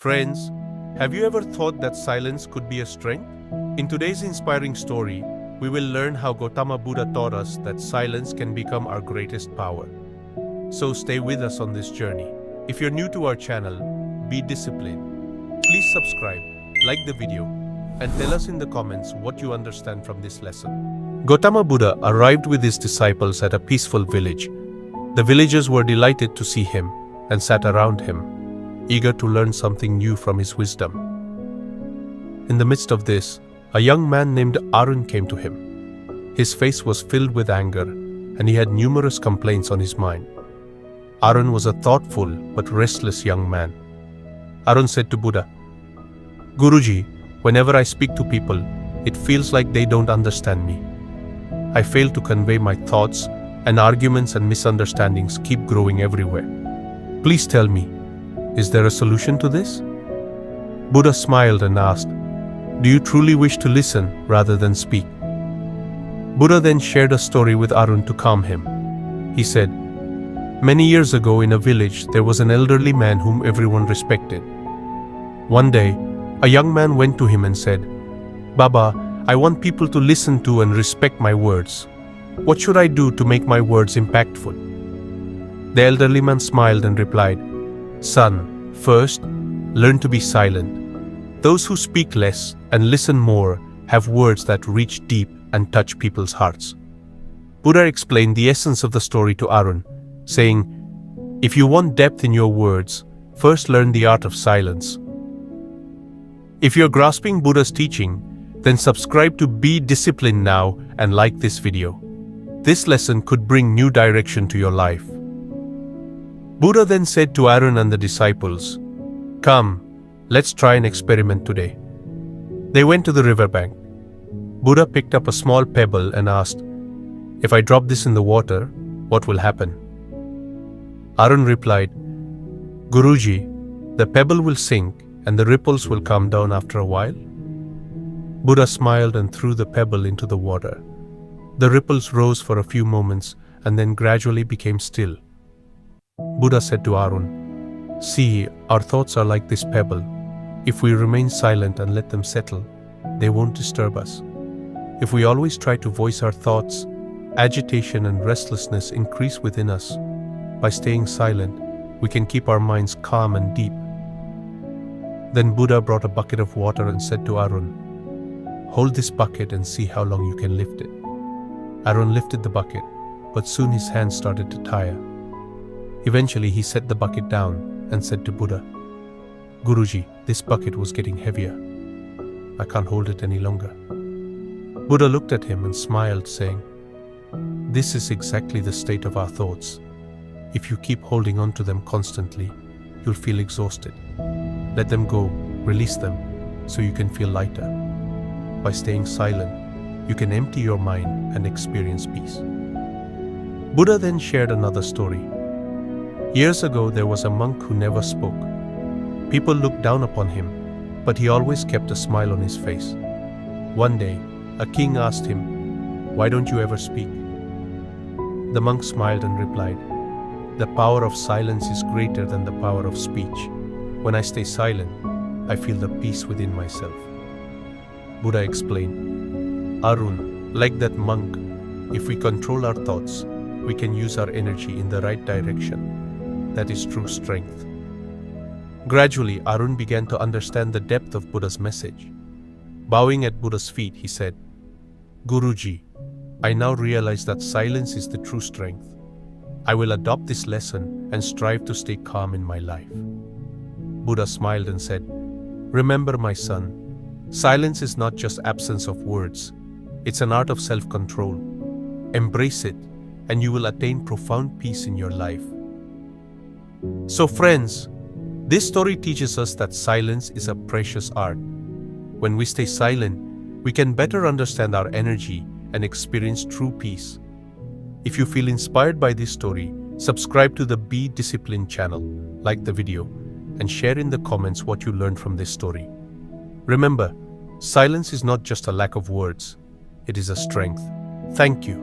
Friends, have you ever thought that silence could be a strength? In today's inspiring story, we will learn how Gautama Buddha taught us that silence can become our greatest power. So stay with us on this journey. If you're new to our channel, be disciplined. Please subscribe, like the video, and tell us in the comments what you understand from this lesson. Gautama Buddha arrived with his disciples at a peaceful village. The villagers were delighted to see him and sat around him, eager to learn something new from his wisdom. In the midst of this, a young man named Arun came to him. His face was filled with anger, and he had numerous complaints on his mind. Arun was a thoughtful but restless young man. Arun said to Buddha, "Guruji, whenever I speak to people, it feels like they don't understand me. I fail to convey my thoughts, and arguments and misunderstandings keep growing everywhere. Please tell me, is there a solution to this?" Buddha smiled and asked, "Do you truly wish to listen rather than speak?" Buddha then shared a story with Arun to calm him. He said, "Many years ago in a village, there was an elderly man whom everyone respected. One day, a young man went to him and said, 'Baba, I want people to listen to and respect my words. What should I do to make my words impactful?' The elderly man smiled and replied, 'Son, first, learn to be silent. Those who speak less and listen more have words that reach deep and touch people's hearts.'" Buddha explained the essence of the story to Arun, saying, "If you want depth in your words, first learn the art of silence." If you're grasping Buddha's teaching, then subscribe to Be Disciplined now and like this video. This lesson could bring new direction to your life. Buddha then said to Arun and the disciples, "Come, let's try an experiment today." They went to the riverbank. Buddha picked up a small pebble and asked, "If I drop this in the water, what will happen?" Arun replied, "Guruji, the pebble will sink and the ripples will come down after a while." Buddha smiled and threw the pebble into the water. The ripples rose for a few moments and then gradually became still. Buddha said to Arun, "See, our thoughts are like this pebble. If we remain silent and let them settle, they won't disturb us. If we always try to voice our thoughts, agitation and restlessness increase within us. By staying silent, we can keep our minds calm and deep." Then Buddha brought a bucket of water and said to Arun, "Hold this bucket and see how long you can lift it." Arun lifted the bucket, but soon his hands started to tire. Eventually, he set the bucket down and said to Buddha, "Guruji, this bucket was getting heavier. I can't hold it any longer." Buddha looked at him and smiled, saying, "This is exactly the state of our thoughts. If you keep holding on to them constantly, you'll feel exhausted. Let them go, release them, so you can feel lighter. By staying silent, you can empty your mind and experience peace." Buddha then shared another story. Years ago, there was a monk who never spoke. People looked down upon him, but he always kept a smile on his face. One day, a king asked him, "Why don't you ever speak?" The monk smiled and replied, "The power of silence is greater than the power of speech. When I stay silent, I feel the peace within myself." Buddha explained, "Arun, like that monk, if we control our thoughts, we can use our energy in the right direction. That is true strength." Gradually, Arun began to understand the depth of Buddha's message. Bowing at Buddha's feet, he said, "Guruji, I now realize that silence is the true strength. I will adopt this lesson and strive to stay calm in my life." Buddha smiled and said, "Remember, my son, silence is not just absence of words. It's an art of self-control. Embrace it, and you will attain profound peace in your life." So friends, this story teaches us that silence is a precious art. When we stay silent, we can better understand our energy and experience true peace. If you feel inspired by this story, subscribe to the Be Disciplined channel, like the video, and share in the comments what you learned from this story. Remember, silence is not just a lack of words, it is a strength. Thank you.